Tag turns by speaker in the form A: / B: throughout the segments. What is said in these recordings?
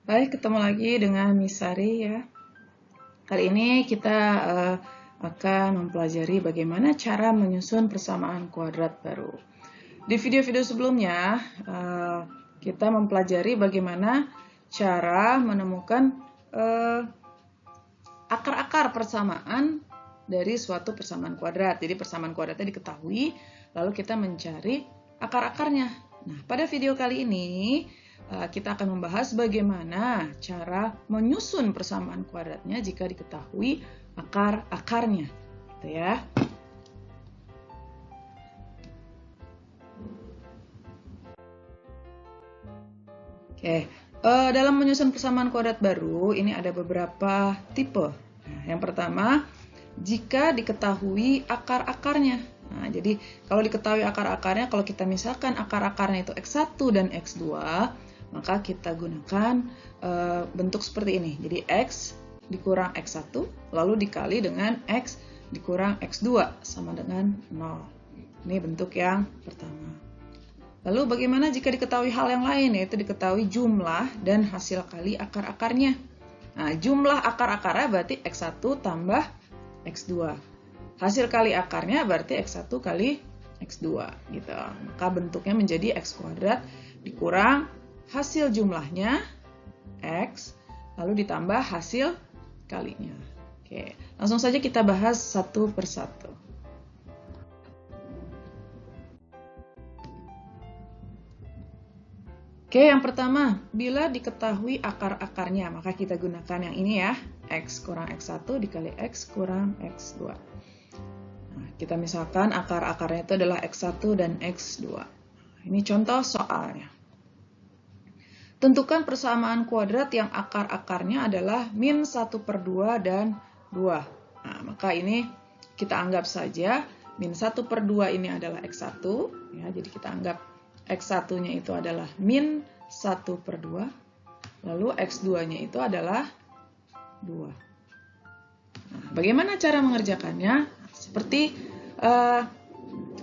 A: Baik, ketemu lagi dengan Miss Sari ya. Kali ini kita akan mempelajari bagaimana cara menyusun persamaan kuadrat baru. Di video-video sebelumnya, kita mempelajari bagaimana cara menemukan akar-akar persamaan dari suatu persamaan kuadrat. Jadi persamaan kuadratnya diketahui, lalu kita mencari akar-akarnya. Nah, pada video kali ini kita akan membahas bagaimana cara menyusun persamaan kuadratnya jika diketahui akar-akarnya, gitu ya. Oke, dalam menyusun persamaan kuadrat baru ini ada beberapa tipe. Nah, yang pertama, jika diketahui akar-akarnya. Nah, jadi kalau diketahui akar-akarnya, kalau kita misalkan akar-akarnya itu X1 dan X2, maka kita gunakan bentuk seperti ini. Jadi X dikurang X1, lalu dikali dengan X dikurang X2 sama dengan 0. Ini bentuk yang pertama. Lalu bagaimana jika diketahui hal yang lain, yaitu diketahui jumlah dan hasil kali akar-akarnya. Nah, jumlah akar-akarnya berarti X1 tambah X2. Hasil kali akarnya berarti X1 kali X2 gitu. Maka bentuknya menjadi X kuadrat dikurang hasil jumlahnya X, lalu ditambah hasil kalinya. Oke, langsung saja kita bahas satu persatu. Oke, yang pertama, bila diketahui akar-akarnya, maka kita gunakan yang ini ya, X kurang X1 dikali X kurang X2. Nah, kita misalkan akar-akarnya itu adalah X1 dan X2. Ini contoh soalnya. Tentukan persamaan kuadrat yang akar-akarnya adalah min 1/2 dan 2. Nah, maka ini kita anggap saja min 1/2 ini adalah X1. Ya, jadi kita anggap X1-nya itu adalah min 1/2. Lalu X2-nya itu adalah 2. Nah, bagaimana cara mengerjakannya? Seperti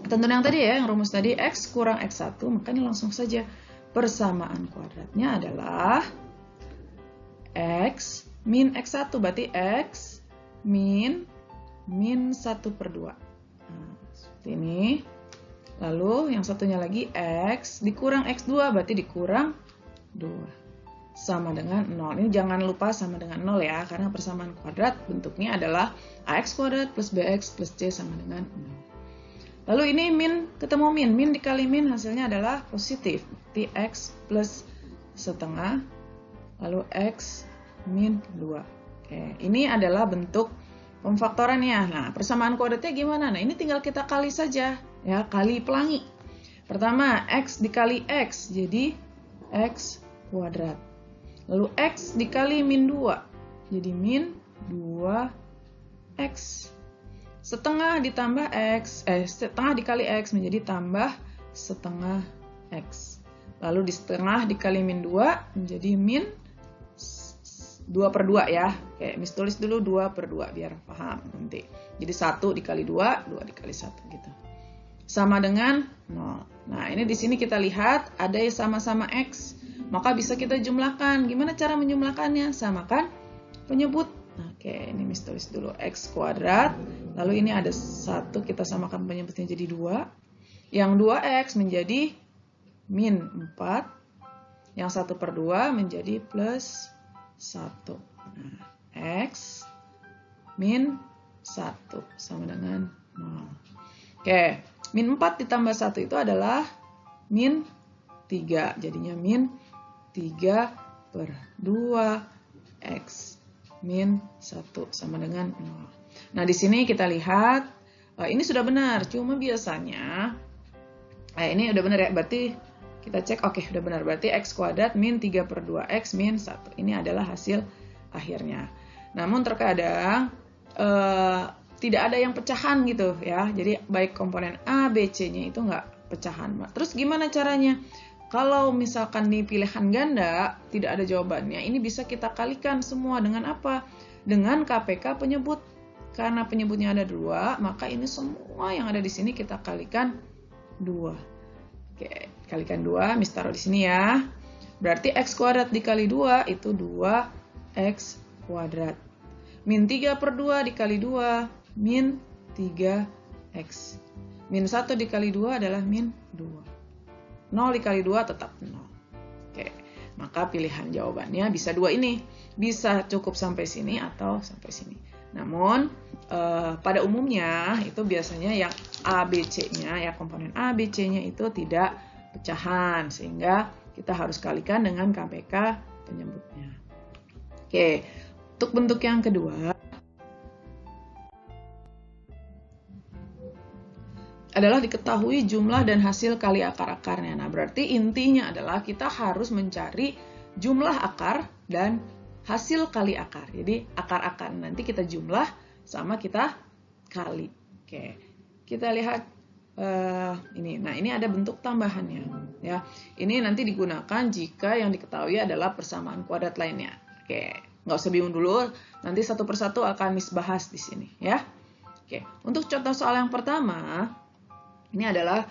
A: tentuan yang tadi ya, yang rumus tadi, X kurang X1, maka ini langsung saja. Persamaan kuadratnya adalah X min X1, berarti X min 1/2. Nah, seperti ini. Lalu yang satunya lagi X dikurang X2, berarti dikurang 2. Sama dengan 0. Ini jangan lupa sama dengan 0 ya, karena persamaan kuadrat bentuknya adalah AX kuadrat plus BX plus C sama dengan 0. Lalu ini min ketemu min. Min dikali min hasilnya adalah positif. Berarti X plus setengah. Lalu X min 2. Oke, ini adalah bentuk pemfaktorannya. Nah, persamaan kuadratnya gimana? Nah, ini tinggal kita kali saja. Ya, kali pelangi. Pertama, X dikali X. Jadi X kuadrat. Lalu X dikali min 2. Jadi min 2X. Setengah ditambah X, setengah dikali X menjadi tambah setengah X. Lalu di setengah dikali min 2 menjadi min 2/2 ya. Oke, Miss tulis dulu 2/2 biar paham nanti. Jadi 1 dikali 2, 2 dikali 1 gitu. Sama dengan 0. Nah, ini di sini kita lihat ada yang sama-sama X. Maka bisa kita jumlahkan. Gimana cara menjumlahkannya? Samakan penyebut. Oke, ini Miss tulis dulu X kuadrat. Lalu ini ada 1, kita samakan penyebutnya jadi 2. Yang 2X menjadi min 4. Yang 1/2 menjadi plus 1. Nah, X min 1 sama dengan 0. Oke, min 4 ditambah 1 itu adalah min 3. Jadinya min 3/2X min 1 sama dengan 0. Nah, di sini kita lihat, ini sudah benar, cuma biasanya, ini udah benar ya, berarti kita cek, oke, udah benar, berarti X kuadrat min 3/2X min 1. Ini adalah hasil akhirnya. Namun terkadang, tidak ada yang pecahan gitu ya, jadi baik komponen A, B, C-nya itu nggak pecahan. Terus gimana caranya? Kalau misalkan di pilihan ganda tidak ada jawabannya, ini bisa kita kalikan semua dengan apa? Dengan KPK penyebut. Karena penyebutnya ada 2, maka ini semua yang ada di sini kita kalikan 2. Oke, kalikan 2, Miss taruh di sini ya. Berarti X kuadrat dikali 2 itu 2X kuadrat. Min 3 per 2 dikali 2, min 3X. Min 1 dikali 2 adalah min 2. 0 dikali 2 tetap 0. Oke, maka pilihan jawabannya bisa 2 ini. Bisa cukup sampai sini atau sampai sini. Namun, pada umumnya itu biasanya yang ABC-nya, ya komponen ABC-nya itu tidak pecahan. Sehingga kita harus kalikan dengan KPK penyebutnya. Oke, untuk bentuk yang kedua adalah diketahui jumlah dan hasil kali akar-akarnya. Nah, berarti intinya adalah kita harus mencari jumlah akar dan hasil kali akar. Jadi, akar-akar nanti kita jumlah sama kita kali. Oke, kita lihat ini. Nah, ini ada bentuk tambahannya. Ya, ini nanti digunakan jika yang diketahui adalah persamaan kuadrat lainnya. Oke, nggak usah bingung dulu. Nanti satu persatu akan Miss bahas di sini. Ya, oke. Untuk contoh soal yang pertama, ini adalah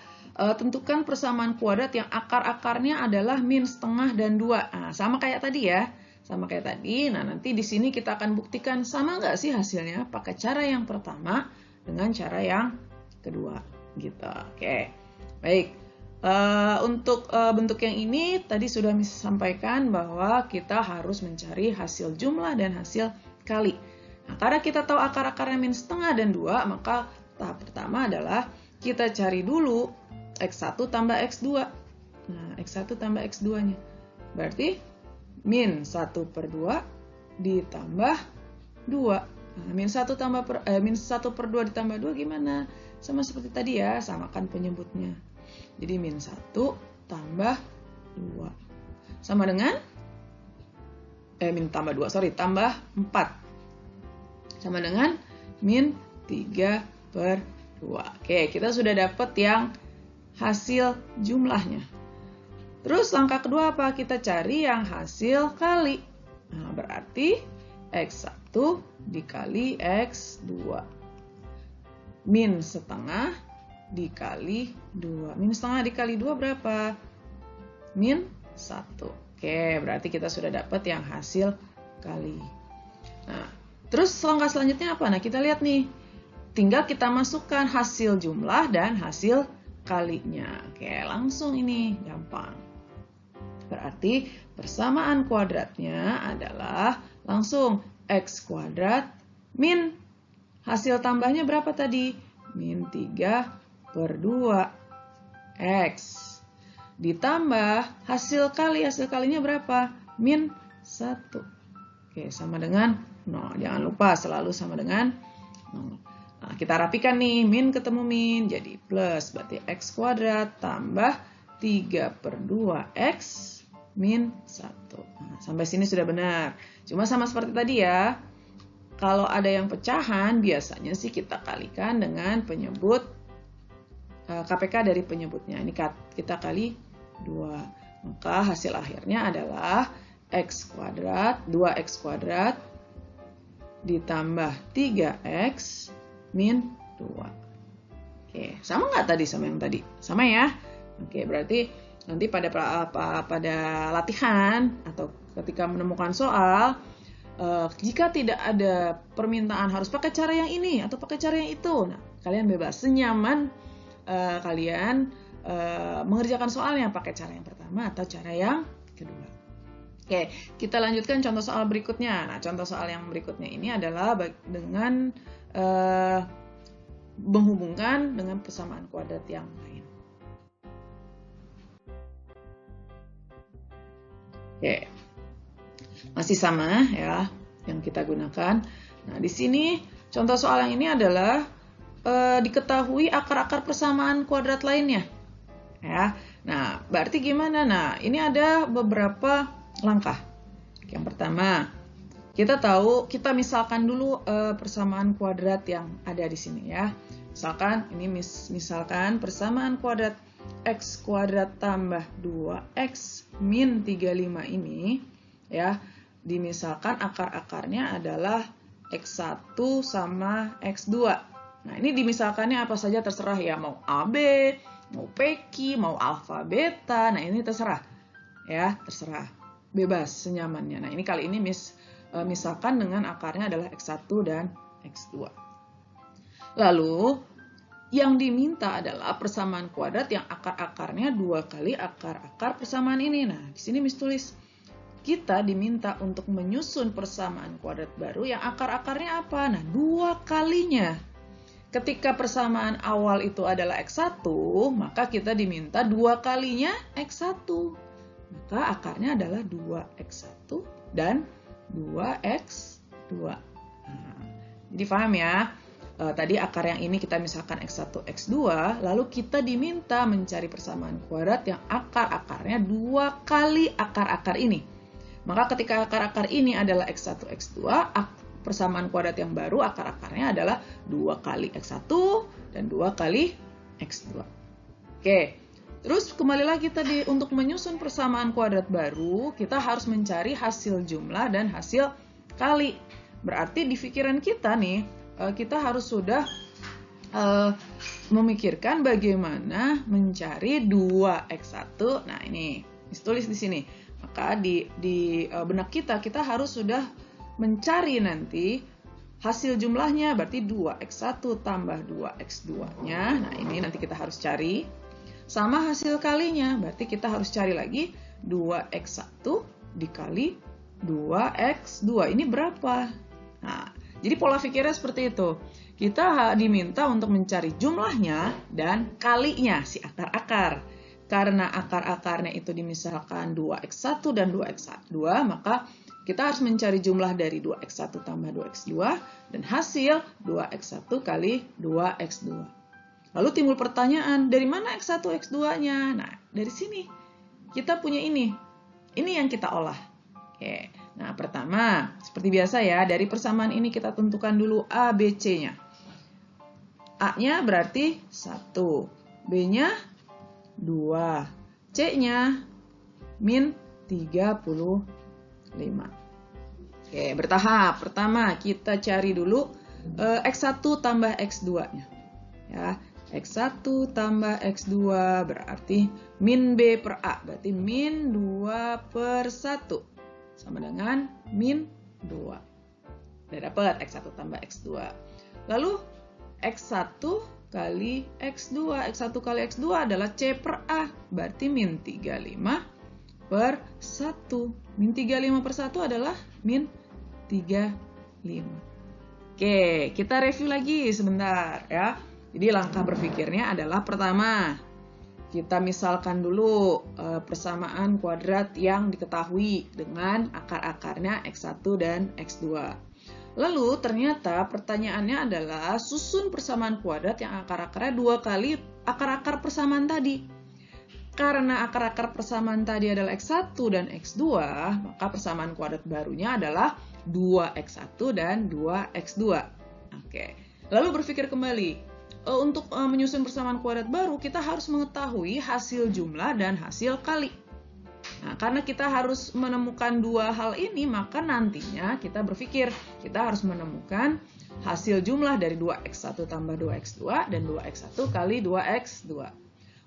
A: tentukan persamaan kuadrat yang akar-akarnya adalah min setengah dan 2. Nah, sama kayak tadi ya. Sama kayak tadi. Nah, nanti di sini kita akan buktikan sama nggak sih hasilnya pakai cara yang pertama dengan cara yang kedua. Gitu. Oke. Baik. Untuk bentuk yang ini tadi sudah Miss sampaikan bahwa kita harus mencari hasil jumlah dan hasil kali. Nah, karena kita tahu akar-akarnya min setengah dan 2, maka tahap pertama adalah kita cari dulu X1 tambah X2. Nah, X1 tambah X2-nya. Berarti min 1 per 2 ditambah 2. Nah, min 1 per 2 ditambah 2 gimana? Sama seperti tadi ya, samakan penyebutnya. Jadi min 1 tambah 2. Sama dengan tambah 4. Sama dengan min 3 per 2. Oke, kita sudah dapat yang hasil jumlahnya. Terus langkah kedua apa? Kita cari yang hasil kali. Nah, berarti X1 dikali X2. Min setengah dikali 2. Min setengah dikali 2 berapa? Min 1. Oke, berarti kita sudah dapat yang hasil kali. Nah, terus langkah selanjutnya apa? Nah, kita lihat nih. Tinggal kita masukkan hasil jumlah dan hasil kalinya. Oke, langsung ini gampang. Berarti persamaan kuadratnya adalah langsung X kuadrat min hasil tambahnya berapa tadi? Min 3 per 2 X. Ditambah hasil kalinya berapa? Min 1. Oke, sama dengan 0. Jangan lupa selalu sama dengan 0. Nah, kita rapikan nih, min ketemu min, jadi plus. Berarti X kuadrat tambah 3 per 2X min 1. Nah, sampai sini sudah benar. Cuma sama seperti tadi ya. Kalau ada yang pecahan, biasanya sih kita kalikan dengan penyebut KPK dari penyebutnya. Ini kita kali 2. Maka hasil akhirnya adalah X kuadrat, 2X kuadrat ditambah 3X min 2. Oke, sama nggak tadi sama yang tadi? Sama ya? Oke, berarti nanti pada latihan atau ketika menemukan soal, jika tidak ada permintaan harus pakai cara yang ini atau pakai cara yang itu, nah kalian bebas senyaman kalian mengerjakan soalnya pakai cara yang pertama atau cara yang kedua. Oke, kita lanjutkan contoh soal berikutnya. Nah, contoh soal yang berikutnya ini adalah dengan menghubungkan dengan persamaan kuadrat yang lain. Oke. Masih sama ya yang kita gunakan. Nah, di sini contoh soal yang ini adalah diketahui akar-akar persamaan kuadrat lainnya. Ya. Nah, berarti gimana? Nah, ini ada beberapa langkah. Yang pertama, kita misalkan dulu persamaan kuadrat yang ada di sini ya. Misalkan persamaan kuadrat X kuadrat tambah 2X min 35 ini ya. Dimisalkan akar-akarnya adalah X1 sama X2. Nah, ini dimisalkannya apa saja terserah ya, mau AB, mau PQ, mau alfa, beta, nah ini terserah. ya, terserah. Bebas senyamannya. Nah, ini kali ini misalkan dengan akarnya adalah X1 dan X2. Lalu, yang diminta adalah persamaan kuadrat yang akar-akarnya 2 kali akar-akar persamaan ini. Nah, di sini tulis, kita diminta untuk menyusun persamaan kuadrat baru yang akar-akarnya apa? Nah, 2 kalinya. Ketika persamaan awal itu adalah X1, maka kita diminta 2 kalinya X1. Maka akarnya adalah 2X1 dan 2X2. Nah, jadi paham ya? Tadi akar yang ini kita misalkan X1, X2, lalu kita diminta mencari persamaan kuadrat yang akar-akarnya 2 kali akar-akar ini. Maka ketika akar-akar ini adalah X1, X2, persamaan kuadrat yang baru akar-akarnya adalah 2 kali X1 dan 2 kali X2. Oke, terus kembali lagi tadi, untuk menyusun persamaan kuadrat baru, kita harus mencari hasil jumlah dan hasil kali. Berarti di pikiran kita nih, kita harus sudah memikirkan bagaimana mencari 2X1. Nah, ini ditulis di sini. Maka di benak kita harus sudah mencari nanti hasil jumlahnya, berarti 2X1 tambah 2X2-nya. Nah, ini nanti kita harus cari. Sama hasil kalinya, berarti kita harus cari lagi 2X1 dikali 2X2. Ini berapa? Nah, jadi pola pikirnya seperti itu. Kita diminta untuk mencari jumlahnya dan kalinya, si akar-akar. Karena akar-akarnya itu dimisalkan 2X1 dan 2X2, maka kita harus mencari jumlah dari 2X1 tambah 2X2 dan hasil 2X1 kali 2X2. Lalu timbul pertanyaan, dari mana X1, X2-nya? Nah, dari sini kita punya ini. Ini yang kita olah. Oke. Nah, pertama, seperti biasa ya, dari persamaan ini kita tentukan dulu A, B, C-nya. A-nya berarti 1, B-nya 2, C-nya min 35. Oke, bertahap. Pertama, kita cari dulu X1 tambah X2-nya. Ya, X1 tambah X2 berarti min B per A, berarti min 2 per 1. Sama dengan min 2. Udah dapat X1 tambah X2. Lalu X1 kali X2. X1 kali X2 adalah C per A. Berarti min 35 per 1. Min 35 per 1 adalah min 35. Oke, kita review lagi sebentar ya. Jadi langkah berpikirnya adalah pertama, kita misalkan dulu persamaan kuadrat yang diketahui dengan akar-akarnya X1 dan X2. Lalu ternyata pertanyaannya adalah susun persamaan kuadrat yang akar-akarnya 2 kali akar-akar persamaan tadi. Karena akar-akar persamaan tadi adalah X1 dan X2, maka persamaan kuadrat barunya adalah 2X1 dan 2X2. Oke. Lalu berpikir kembali. Untuk menyusun persamaan kuadrat baru, kita harus mengetahui hasil jumlah dan hasil kali. Nah, karena kita harus menemukan 2 hal ini, maka nantinya kita berpikir kita harus menemukan hasil jumlah dari 2X1 tambah 2X2 dan 2X1 kali 2X2.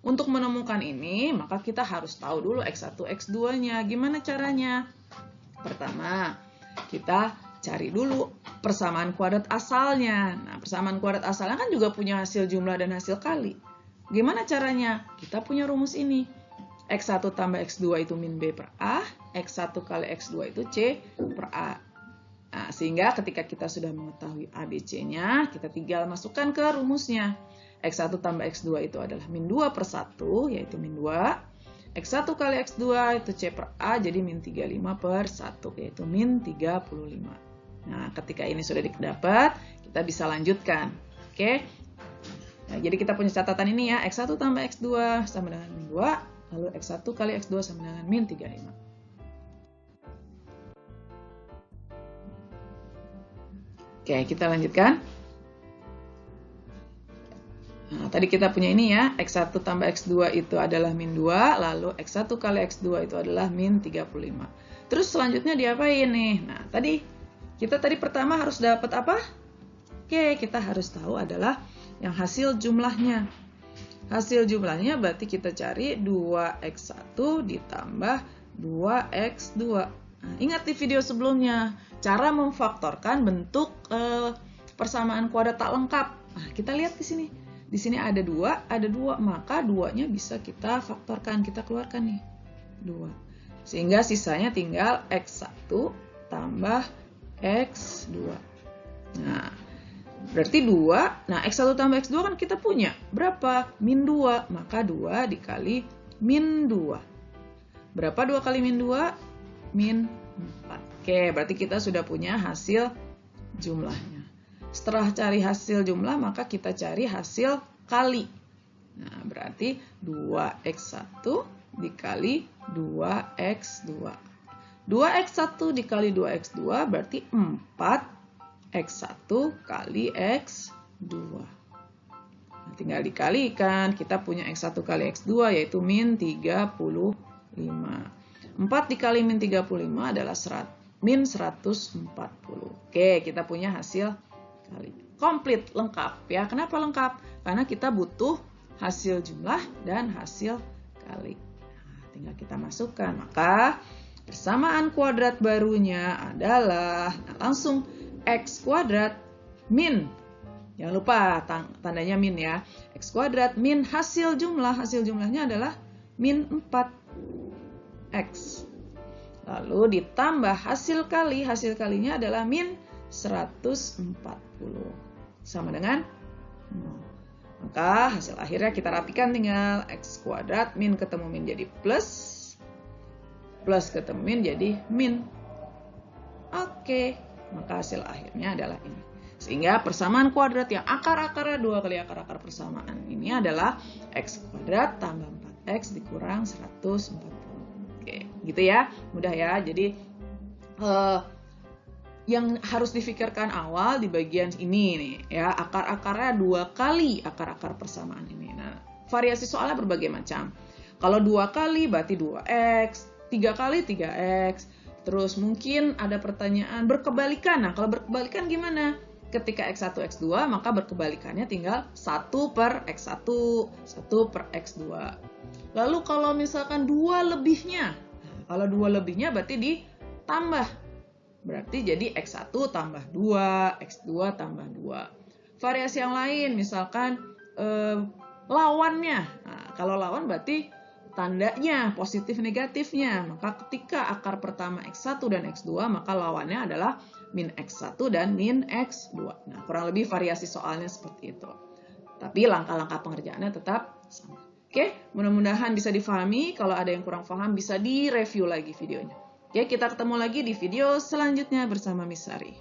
A: Untuk menemukan ini, maka kita harus tahu dulu X1, X2-nya. Gimana caranya? Pertama, kita cari dulu persamaan kuadrat asalnya. Nah, persamaan kuadrat asalnya kan juga punya hasil jumlah dan hasil kali. Gimana caranya? Kita punya rumus ini. X1 tambah X2 itu min B per A, X1 kali X2 itu C per A. Nah, sehingga ketika kita sudah mengetahui A, B, C-nya, kita tinggal masukkan ke rumusnya. X1 tambah X2 itu adalah min 2 per 1, yaitu min 2. X1 kali X2 itu C per A, jadi min 35 per 1, yaitu min 35. Nah, ketika ini sudah didapat, kita bisa lanjutkan. Oke. Nah, jadi kita punya catatan ini ya, X1 tambah X2 sama dengan min 2, lalu X1 kali X2 sama dengan min 35. Oke, kita lanjutkan. Nah, tadi kita punya ini ya, X1 tambah X2 itu adalah min 2, lalu X1 kali X2 itu adalah min 35. Terus selanjutnya diapain nih? Nah, kita pertama harus dapat apa? Oke, kita harus tahu adalah yang hasil jumlahnya. Hasil jumlahnya berarti kita cari 2X1 ditambah 2x2. Nah, ingat di video sebelumnya, cara memfaktorkan bentuk persamaan kuadrat tak lengkap. Nah, kita lihat di sini. Di sini ada 2, maka 2-nya bisa kita faktorkan, kita keluarkan nih. 2. Sehingga sisanya tinggal x1 tambah x2. Nah, berarti 2. Nah, x1 tambah x2 kan kita punya. Berapa? Min 2. Maka 2 dikali min 2. Berapa 2 kali min 2? Min 4. Oke, berarti kita sudah punya hasil jumlahnya. Setelah cari hasil jumlah, maka kita cari hasil kali. Nah, berarti 2x1 dikali 2x2. 2x1 dikali 2x2 berarti 4x1 kali x2. Nah, tinggal dikalikan, kita punya x1 kali x2 yaitu min 35. 4 dikali min 35 adalah min 140. Oke, kita punya hasil kali. Komplit, lengkap ya. Kenapa lengkap? Karena kita butuh hasil jumlah dan hasil kali. Nah, tinggal kita masukkan. Maka persamaan kuadrat barunya adalah langsung x kuadrat min. Jangan lupa tandanya min ya. X kuadrat min hasil jumlah. Hasil jumlahnya adalah min 4x. Lalu ditambah hasil kali. Hasil kalinya adalah min 140. Sama dengan 0. Maka hasil akhirnya kita rapikan, tinggal x kuadrat min ketemu min jadi plus. Plus ketemu min jadi min. Oke. Maka hasil akhirnya adalah ini. Sehingga persamaan kuadrat yang akar-akarnya 2 kali akar-akar persamaan ini adalah x kuadrat tambah 4x dikurang 140. Oke, gitu ya. Mudah ya. Jadi yang harus difikirkan awal di bagian ini nih ya, akar-akarnya 2 kali akar-akar persamaan ini. Nah, variasi soalnya berbagai macam. Kalau 2 kali berarti 2x, 3 kali 3x. Terus mungkin ada pertanyaan berkebalikan. Nah, kalau berkebalikan gimana? Ketika x1, x2, maka berkebalikannya tinggal 1 per x1, 1 per x2. Lalu kalau misalkan 2 lebihnya, kalau 2 lebihnya berarti ditambah. Berarti jadi x1 tambah 2, x2 tambah 2. Variasi yang lain misalkan lawannya. Nah, kalau lawan berarti tandanya positif negatifnya. Maka ketika akar pertama x1 dan x2, maka lawannya adalah min x1 dan min x2. Nah, kurang lebih variasi soalnya seperti itu. Tapi langkah-langkah pengerjaannya tetap sama. Oke, mudah-mudahan bisa difahami. Kalau ada yang kurang paham bisa direview lagi videonya. Oke, kita ketemu lagi di video selanjutnya bersama Miss Sari.